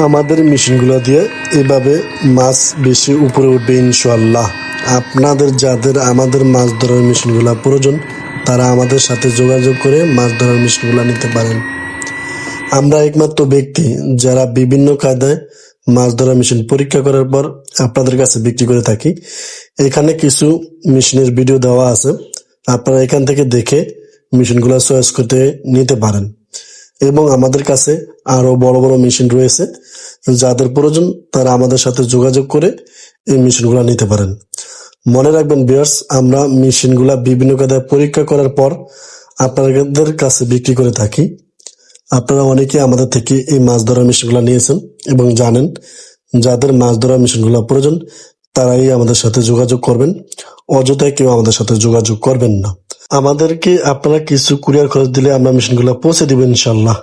আমাদের মেশিনগুলো দিয়ে এভাবে মাছ বেশি উপরে উঠবে ইনশাআল্লাহ। আপনাদের যাদের আমাদের মাছ ধরার মেশিনগুলো প্রয়োজন তারা আমাদের সাথে যোগাযোগ করে মাছ ধরার মেশিনগুলো নিতে পারেন। আমরা একমাত্র ব্যক্তি যারা বিভিন্ন কায়দায় মাছ ধরার মেশিন পরীক্ষা করার পর আপনাদের কাছে বিক্রি করে থাকি। এখানে কিছু মেশিনের ভিডিও দেওয়া আছে, আপনারা এখান থেকে দেখে মেশিনগুলো চয়েস করতে নিতে পারেন। এবং আমাদের কাছে আরো বড় বড় মেশিন রয়েছে, যাদের প্রয়োজন তারা আমাদের সাথে যোগাযোগ করে এই মেশিনগুলো নিতে পারেন। মনে রাখবেন ভিউয়ার্স, আমরা মেশিনগুলা বিভিন্ন কায়দায় পরীক্ষা করার পর আপনাদের কাছে বিক্রি করে থাকি। আপনারা অনেকে আমাদের থেকে এই মাছ ধরার মেশিনগুলো নিয়েছেন এবং জানেন। যাদের মাছ ধরার মেশিনগুলো প্রয়োজন তারাই আমাদের সাথে যোগাযোগ করবেন, অযথায় কেউ আমাদের সাথে যোগাযোগ করবেন না। আমাদেরকে আপনারা কিছু কুরিয়ার খরচ দিলে আমরা মেশিনগুলো পৌঁছে দিব ইনশাল্লাহ।